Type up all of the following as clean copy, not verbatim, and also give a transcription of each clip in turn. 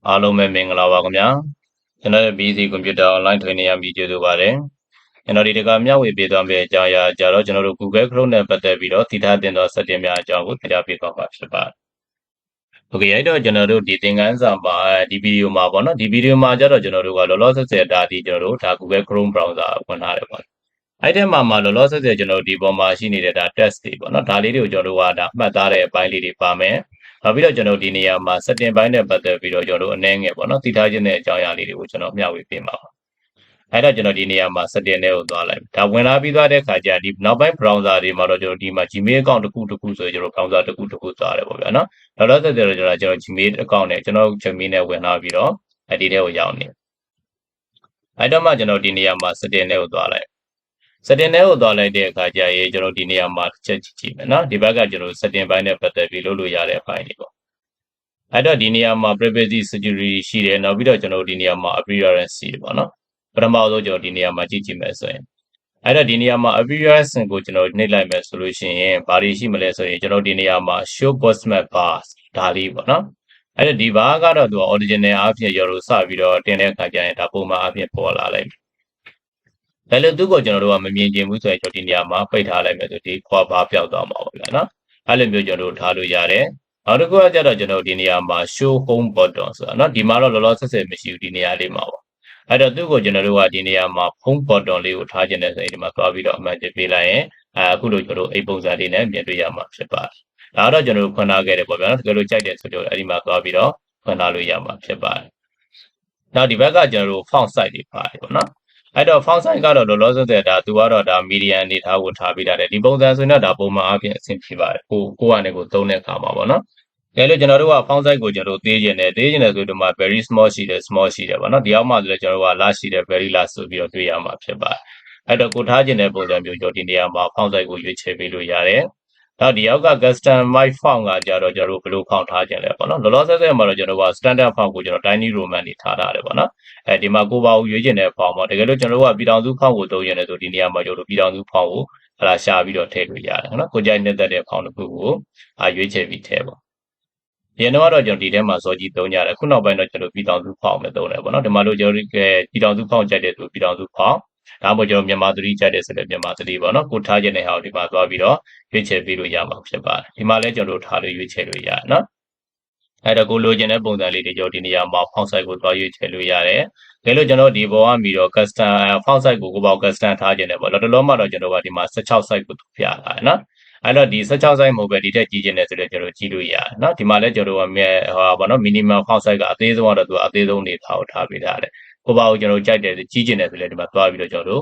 အားလုံးပဲမင်္ဂလာပါခင်ဗျာကျွန်တော်ရဲ့ BC Computer Online Training ရပြီးကျေးဇူးပါတယ်ကျွန်တော်ဒီတကမျှဝေပေးသွားမယ့်အကြောင်းအရာကြတော့ကျွန်တော်တို့ Google Chrome နဲ့ပတ်သက်ပြီးတော့တည်ထားတင်သော setting များအကြောင်းကိုတင်ပြပေးသွားမှာဖြစ်ပါတယ်။ Okay အဲ့တော့ကျွန်တော်တို့ဒီသင်ခန်းစာမှာဒီဗီဒီယိုမှာပေါ့နော်ဒီဗီဒီယိုမှာကြတော့ကျွန်တော်တို့ကလောလောဆယ်ဆယ်ဒါကျွန်တော်တို့ဒါ Google Chrome browser ဝင်ထားတယ်ပေါ့အဲ့ဒီမှာလောလောဆယ်ဆယ်ကျွန်တော်တို့ဒီပေါ်မှာရှိနေတဲ့ဒါ test တွေပေါ့နော်ဒါလေးတွေကိုကျွန်တော်တို့ကဒါမှတ်သားတဲ့အပိုင်းလေးတွေပါမယ်နောက်ပြီးတော့ကျွန်တော်ဒီနေရာမှာ setting ပိုင်းနဲ့ပတ်သက်ပြီးတော့ကျွန်တော်တို့အနည်းငယ်ပေါ့နော်တည်ထားခြင်းတဲ့အကြောင်းအရာလေးတွေကိုကျွန်တော်မျှဝေပေးမှာပါအဲ့တော့ကျွန်တော်ဒီနေရာမှာ setting တွေကိုသွားလိုက်ဒါဝင်လာပြီးသွားတဲ့ခါကျဒီနောက်ပိုင်း browser တွေမှာတော့ကျွန်တော်ဒီမှာ Gmail account တစ်ခုဆိုကျွန်တော် browser တစ်ခုသွားတယ်ပေါ့ဗျာနော်လောလောဆယ်ဆယ်တော့ကျွန်တော် Gmail account နဲ့ကျွန်တော် Gmail နဲ့ဝင်လာပြီးတော့ဒီထဲကိုရောက်နေအဲ့တော့မှကျွန်တော်ဒီနေရာမှာ setting တွေကိုသွားလိုက်setting တွေကိုသွားလိုက်တဲ့အခါကျရင်ကျွန်တော်ဒီနေရာမှာချက်ကြည့်မယ်နော်ဒီဘက်ကကျွန်တော် setting ဘိုင်းနဲ့ပတ်သက်ပြီးလုပ်လို့ရတဲ့အပိုင်းတွေပေါ့အဲ့တော့ဒီနေရာမှာ privacy security ရှိတယ်နောက်ပြီးတော့ကျွန်တော်ဒီနေရာမှာ appearance ရှိတယ်ပေါ့နော်ပထမဆုံးကျွန်တော်ဒီနေရာမှာကြည့်မယ်ဆိုရင်အဲ့တော့ဒီနေရာမှာ appearance ကိုကျွန်တော်နှိပ်လိုက်မယ်ဆိုလို့ရှိရင်ဘာတွေရှိမလဲဆိုရင်ကျွန်တော်ဒီနေရာမှာ show bookmark bars ဒါလေးပေါ့နော်အဲ့တော့ဒီ bar ကတော့သူက original အဖြစ်ရောလို့စပြီးတော့တင်တဲ့အခါကျရင်ဒါပုံမှန်အဖြစ်ပေါ်လာလိုက်ဘယ်လိုသူ့ကိုကျွန်တော်တို့ကမမြင်ချင်ဘူးဆိုရင်ကျွန်တော်ဒီနေရာမှာပိတ်ထားလိုက်မယ်ဆိုဒီခွာဘာပြောက်သွားမှာပေါ့ဗျာနော်အဲ့လိုမျိုးကျွန်တော်တို့ထားလို့ရတယ်နောက်တစ်ခုကကျတော့ကျွန်တော်ဒီနေရာမှာ show home button ဆိုတာနော်ဒီမှာတော့လောလောဆယ်ဆယ်မရှိဘူးဒီနေရာလေးမှာပေါ့အဲ့တော့သူ့ကိုကျွန်တော်တို့ကဒီနေရာမှာ home button လေးကိုထားခြင်းနဲ့ဆိုရင်ဒီမှာသွားပြီးတော့အမှန်တပေးလိုက်ရင်အခုလိုကျွန်တော်တို့အိမ်ပုံစံလေးနဲ့မြင်တွေ့ရမှာဖြစ်ပါတယ်ဒါတော့ကျွန်တော်တို့ခွန်ထားခဲ့တယ်ပေါ့ဗျာနော်တကယ်လို့ကြိုက်တယ်ဆိုတော့အဲ့ဒီမှာသွားပြီးတော့ခွန်ထားလို့ရမှာဖြစ်ပါတယ်နောက်ဒီဘက်ကကျွန်တော်တို့ font size တွေပါတယ်ပေါ့နော်အဲ့တော့ font size ကတော့လောလောဆယ်ဆယ်ဒါသူကတော့ဒါ medium အနေထားကိုထားပေးထားတယ်ဒီပုံစံဆိုရင်တော့ဒါပုံမှန်အပြင်အဆင်ပြေပါတယ်ကိုကနေကိုသုံးတဲ့အခါမှာပေါ့နော်ကဲလို့ကျွန်တော်တို့က font size ကိုကျွန်တော်တို့သေးကျင်တယ်ဆိုတော့ဒီမှာ very small ရှိတယ် small ရှိတယ်ပေါ့နော်ဒီအောက်မှာဆိုလည်းကျွန်တော်တို့က large ရှိတယ် very large ဆိုပြီးတော့တွေ့ရမှာဖြစ်ပါတယ်အဲ့တော့ကိုထားကျင်တဲ့ပုံစံမျိုးကျွန်တော်ဒီနေရာမှာ font size ကိုရွေးချယ်ပေးလို့ရတယ်နောက်ဒီအောက်က customize font ကကြတော့ကျွန်တော်တို့ဘယ်လို font ထားကြလဲပေါ့နော်လောလောဆယ်ဆယ်မှာတော့ကျွန်တော်က standard font ကိုကျွန်တော် tiny roman နေထားတယ်ပေါ့နော်ဒီမှာကိုပါကိုရွေးချင်တဲ့ font ပေါ့တကယ်လို့ကျွန်တော်တို့ကပြည်ထောင်စု font ကိုသုံးရတယ်ဆိုဒီနေရာမှာကျွန်တော်တို့ပြည်ထောင်စု font ကိုရှာပြီးတော့ထည့်လို့ရတယ်နော်ကိုကြိုက်နေတဲ့ font တစ်ခုကိုရွေးချယ်ပြီးထည့်ပေါ့ဒီတော့ကျွန်တော်ဒီထဲမှာစောကြီးသုံးကြတယ်ခုနောက်ပိုင်းတော့ကျွန်တော်ပြည်ထောင်စု font ပဲသုံးတယ်ပေါ့နော်ဒီမှာလို့ကျွန်တော်တို့ပြည်ထောင်စု font ကြိုက်တဲ့ဆိုပြည်ထောင်စု fontဒါမှမဟုတ်ကျွန်တော်မြန်မာသတိကြိုက်တဲ့ဆိုလည်းမြန်မာသတိပေါ့နော်ကိုထားခြင်းတဲ့ဟာကိုဒီမှာသွားပြီးတော့ရွေးချယ်ပေးလို့ရမှာဖြစ်ပါတယ်ဒီမှာလည်းကျွန်တော်တို့ထားလို့ရွေးချယ်လို့ရတယ်နော်အဲ့တော့ကိုလိုချင်တဲ့ပုံစံလေးတွေကျွန်တော်ဒီနေရာမှာ font size ကိုသွားရွေးချယ်လို့ရတယ်ဒါလို့ကျွန်တော်ဒီပေါ်ကပြီးတော့ custom font size ကိုပေါ့ custom ထားခြင်းတယ်ပေါ့လောလောမှတော့ကျွန်တော်ကဒီမှာ16 size ကိုပြထားတယ်နော်အဲ့တော့ဒီ16 size မဟုတ်ပဲဒီထက်ကြီးခြင်းတယ်ဆိုတော့ကျွန်တော်ကြည့်လို့ရတယ်နော်ဒီမှာလည်းကျွန်တော်ကပေါ့နော် minimum font size ကအသေးဆုံးတော့သူကအသေးဆုံးနေထားပေးထားတယ်ကိုပါကိုကျွန်တော်ကြိုက်တယ်ကြီးခြင်းတယ်ဆိုလည်းဒီမှာသွားပြီးတော့ကျွန်တော်တို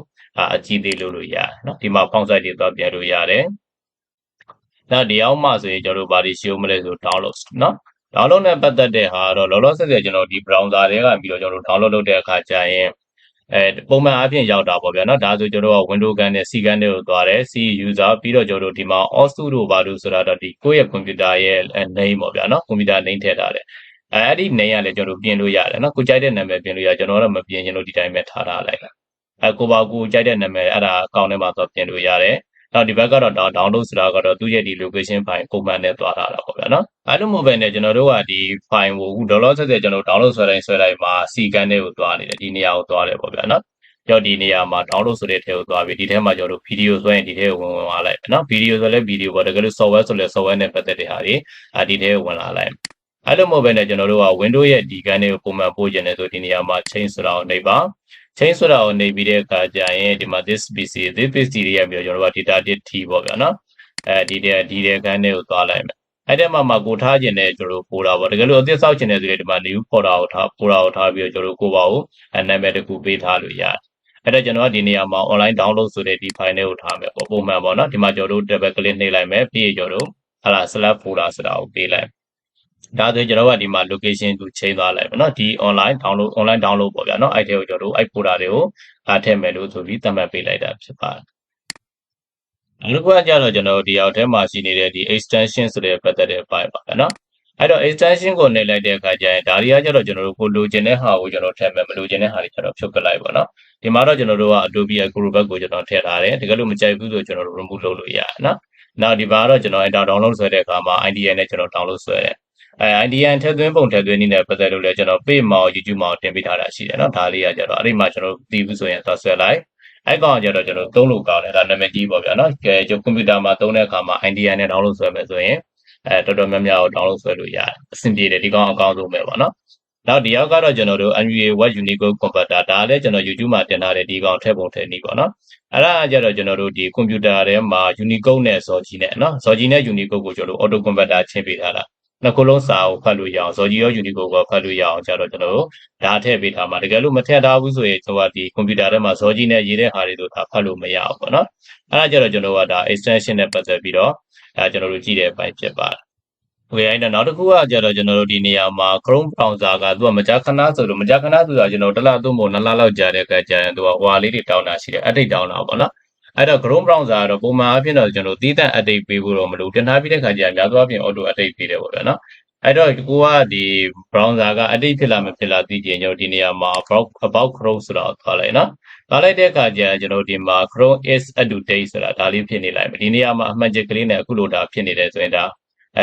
့အကြီးသေးလို့ရတယ်နော်ဒီမှာ font size တွေသွားပြန်လို့ရတယ်နောက်ဒီအောက်မှာဆိုရင်ကျွန်တော်တို့ဘာတွေရှိဦးမလဲဆို download နော် download နဲ့ပတ်သက်တဲ့ဟာတော့လောလောဆယ်ဆယ်ကျွန်တော်ဒီ browser တွေကပြီးတော့ကျွန်တော်တို့ download လုပ်တဲ့အခါကျရင်ပုံမှန်အပြင်ရောက်တာပေါ့ဗျာနော်ဒါဆိုကျွန်တော်တို့က window ကန်နဲ့ C ကန်တွေကိုသွားတယ် C user ပြီးတော့ကျွန်တော်တို့ဒီမှာ auto ဘာလို့ဆိုတာတော့ဒီကိုယ့်ရဲ့ computer ရဲ့ name ပေါ့ဗျာနော် computer name ထည့်ထားတယ်အဲ့ဒီ name ကလည်းကျွန်တော်တို့ပြင်လို့ရတယ်နော်ကိုကြိုက်တဲ့နာမည်ပြင်လို့ရကျွန်တော်တော့မပြင်ရင်လို့ဒီတိုင်းပဲထားလိုက်တာကိုပါကိုကြိုက်တဲ့နာမည်အဲ့ဒါအကောင့်ထဲမှာသွားပြင်လို့ရတယ်နောက်ဒီဘက်ကတော့ download ဆိုတာကတော့သူ့ရဲ့ဒီ location file ပုံမှန်နဲ့သွားထားတာပေါ့ဗျာနော်အဲ့လိုမျိုးပဲねကျွန်တော်တို့ကဒီ file ကိုအခုလောလောဆယ်ဆယ်ကျွန်တော် download ဆွဲတိုင်းမှာ C ကန်တွေကိုသွားနေတယ်ဒီနေရာကိုသွားတယ်ပေါ့ဗျာနော်ကြောက်ဒီနေရာမှာ download ဆိုတဲ့ထဲကိုသွားပြီးဒီထဲမှာကျွန်တော်တို့ video ဆွဲရင်ဒီထဲကိုဝင်လာလိုက်နော် video ဆိုလဲ video ပေါ့တကယ်လို့ software ဆိုလဲ software နဲ့ပတ်သက်တဲ့ဟာတွေဒီထဲကိုဝင်လာလိုက်အဲ့လိုမျိုးပဲねကျွန်တော်တို့က window ရဲ့ဒီကန်တွေကိုပုံမှန်ပို့ကျင်တယ်ဆိုဒီနေရာမှာ change ဆိုတာကိုနှိပ်ပါchange ဆိုတာကိုနေပြီးတဲ့အခါကျရင်ဒီမှာ this pc တွေရပြီးတော့ကျွန်တော်တို့က data t ပေါ့ဗျာနော်ဒီတဲ့ခန်းတွေကိုသွားလိုက်မယ်အဲ့တဲ့မှာကိုထားခြင်းနဲ့ကျွန်တော်တို့ပို့တာပေါ့တကယ်လို့အသစ်ဆောက်ခြင်းနဲ့ဆိုရင်ဒီမှာ new folder ကိုထားပြီးတော့ကျွန်တော်တို့ကိုပါကိုနာမည်တစ်ခုပေးထားလို့ရတယ်အဲ့တော့ကျွန်တော်ကဒီနေရာမှာ online download ဆိုတဲ့ဒီ file တွေကိုထားမယ်ပေါ့ပုံမှန်ပေါ့နော်ဒီမှာကျွန်တော်တို့ double click နှိပ်လိုက်မယ်ပြီးရင်ကျွန်တော်တို့slash folder ဆိုတာကိုပေးလိုက်ဒါဆိုကျွန်တော်ကဒီမှာ location ကိုချိန်သွားလိုက်မယ်เนาะဒီ online download ပေါ့ဗျာเนาะအဲ့ထဲကိုကျွန်တော်တို့အဲ့ folder တွေကိုထည့်မယ်လို့ဆိုပြီးသတ်မှတ်ပေးလိုက်တာဖြစ်ပါတယ်နောက်တစ်ခုကကြတော့ကျွန်တော်ဒီအောက်ထဲမှာရှိနေတဲ့ဒီ extension ဆိုတဲ့ပတ်သက်တဲ့ file ပါเนาะအဲ့တော့ extension ကိုနှိပ်လိုက်တဲ့အခါကျရင်ဒါတွေကကြတော့ကျွန်တော်တို့ကိုလိုချင်တဲ့ဟာကိုကျွန်တော်ထည့်မယ်မလိုချင်တဲ့ဟာတွေကျွန်တော်ဖြုတ်ပလိုက်ပါเนาะဒီမှာတော့ကျွန်တော်တို့က Adobe Acrobat ကိုကျွန်တော်ထည့်ထားတယ်တကယ်လို့မကြိုက်ဘူးဆိုကျွန်တော်တို့ remove လုပ်လို့ရတယ်เนาะနောက်ဒီမှာတော့ကျွန်တော် download ဆွဲတဲ့အခါမှာ IDE နဲ့ကျွန်တော် download ဆွဲတယ် IDN ထည့်သွင်းပုံထည့်သွင်းနည်းနဲ့ပတ်သက်လို့လည်းကျွန်တော် page မှာ YouTube မှာတင်ပေးထားတာရှိတယ်နော်ဒါလေးကကြတော့အဲ့ဒီမှာကျွန်တော်သိဘူးဆိုရင်သွားဆွဲလိုက်အဲ့ကောင်ကြတော့ကျွန်တော်သုံးလို့ကောင်းတယ်ဒါနာမည်ကြီးပေါ့ဗျာနော်ကဲကျွန်တော်ကွန်ပျူတာမှာသုံးတဲ့အခါမှာ IDN နဲ့ download ဆွဲမယ်ဆိုရင်တော်တော်များများကို download ဆွဲလို့ရတယ်အဆင်ပြေတယ်ဒီကောင်အကောင်းဆုံးပဲပေါ့နော်နောက်ဒီရောက်ကတော့ကျွန်တော်တို့ NUA Web Unicode Converter ဒါလည်းကျွန်တော် YouTube မှာတင်ထားတဲ့ဒီကောင်ထည့်ပုံထည့်နည်းပေါ့နော်အဲ့ဒါကြတော့ကျွန်တော်တို့ဒီကွန်ပျူတာထဲမှာ Unicode နဲ့ Zogi နဲ့နော် Zogi နဲ့ Unicode ကိုကျွန်တော်တို့ auto converter ချင်းပေးထားတာနှစ်ခုလုံးစာကိုဖတ်လို့ရအောင် Zogi ရော Unicode ကိုဖတ်လို့ရအောင်ကြတော့ကျွန်တော်တို့ဒါထည့်ပေးထားမှာတကယ်လို့မထည့်ထားဘူးဆိုရင်ကျွန်တော်ဒီကွန်ပျူတာထဲမှာ Zogi နဲ့ရေးတဲ့ဟာတွေဆိုဒါဖတ်လို့မရအောင်ပေါ့နော်အဲ့ဒါကြတော့ကျွန်တော်ကဒါ extension နဲ့ပတ်သက်ပြီးတော့ဒါကျွန်တော်တို့ကြည့်တဲ့အပိုင်းဖြစ်ပါတယ်โอเคအဲ့တော့နောက်တစ်ခုကကြတော့ကျွန်တော်တို့ဒီနေရာမှာ Chrome browser ကသူကမကြာခဏဆိုလို့မကြာခဏဆိုတာကျွန်တော်တစ်လသုံးဖို့နှစ်လလောက်ကြာတဲ့အခါကျရင်သူကဟွာလေးတွေတောင်းတာရှိတယ် update တောင်းတာပေါ့နော်အဲ့တော့ Chrome browser ကတော့ပုံမှန်အဖြစ်တော့ကျွန်တော်သီးသန့် update ပေးဖို့တော့မလိုတင်ထားပြီးတဲ့ခါကျရင်များသောအားဖြင့် auto update ပေးတယ်ပေါ့ဗျာနော်အဲ့တော့ကိုကဒီ browser က update ဖြစ်လာမဖြစ်လာသိချင်ကျွန်တော်ဒီနေရာမှာ about Chrome ဆိုတာကိုသွားလိုက်နော်သွားလိုက်တဲ့အခါကျရင်ကျွန်တော်ဒီမှာ Chrome is up to date ဆိုတာဒါလေးဖြစ်နေလိုက်မယ်ဒီနေရာမှာအမှတ်ချက်ကလေးနဲ့အခုလိုဒါဖြစ်နေတယ်ဆိုရင်ဒါ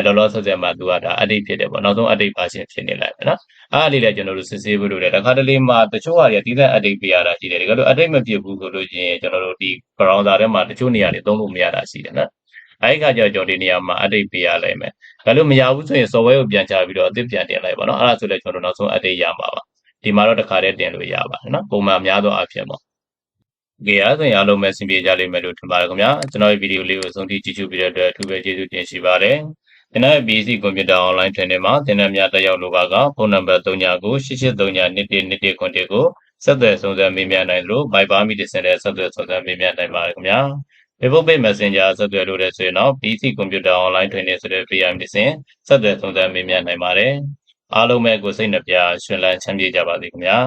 လောလောဆယ်ဆယ်မှာသူကဒါ update ဖြစ်တယ်ပေါ့နောက်ဆုံး update version ဖြစ်နေလိုက်မယ်နော်အားလေးလည်းကျွန်တော်တို့စစ်ဆေးဖို့လိုတယ်တခါတလေမှာတချို့ဟာတွေကတည်တဲ့ update ပေးရတာရှိတယ်ဒီကတော့ update မဖြစ်ဘူးဆိုလို့ရှိရင်ကျွန်တော်တို့ဒီ browser ထဲမှာတချို့နေရာတွေသုံးလို့မရတာရှိတယ်နော်အဲ့ခါကျတော့ကျွန်တော်ဒီနေရာမှာ update ပေးရလိုက်မယ်ဒါလို့မရဘူးဆိုရင် software ကိုပြန်ချပြီးတော့အသစ်ပြန်တင်လိုက်ပါနော်အဲ့ဒါဆိုလည်းကျွန်တော်တို့နောက်ဆုံး update ရမှာပါဒီမှာတော့တခါတည်းတင်လို့ရပါတယ်နော်ပုံမှန်များသောအားဖြင့်ပေါ့โอเคအဲ့ဆိုရင်အားလုံးပဲအဆင်ပြေကြလိမ့်မယ်လို့ထင်ပါတယ်ခင်ဗျာကျွန်တော်ရဲ့ဗီဒီယိုလေးကိုဆုံးထိကြည့်ရှုပြီးတဲ့အတွက်အထူးပဲကျေးဇူးတင်ရှိပါတယ်ကျွန်တော်ရဲ့ BC ကွန်ပျူတာ online training မှာသင်တန်းများတက်ရောက်လိုပါကဖုန်းနံပါတ်3998832111ကိုဆက်သွယ်စုံစမ်းမေးမြန်းနိုင်လို့ Viber မီတစ်ဆင့်နဲ့ဆက်သွယ်စုံစမ်းမေးမြန်းနိုင်ပါတယ်ခင်ဗျာ Facebook Page Messenger ဆက်သွယ်လို့တဲ့ဆိုရင်တော့ BC ကွန်ပျူတာ online training ဆိုတဲ့ PM တစ်ဆင့်ဆက်သွယ်စုံစမ်းမေးမြန်းနိုင်ပါတယ်အားလုံးပဲကိုယ်စိတ်နှပြရှင်လန်းချမ်းမြေ့ကြပါစေခင်ဗျာ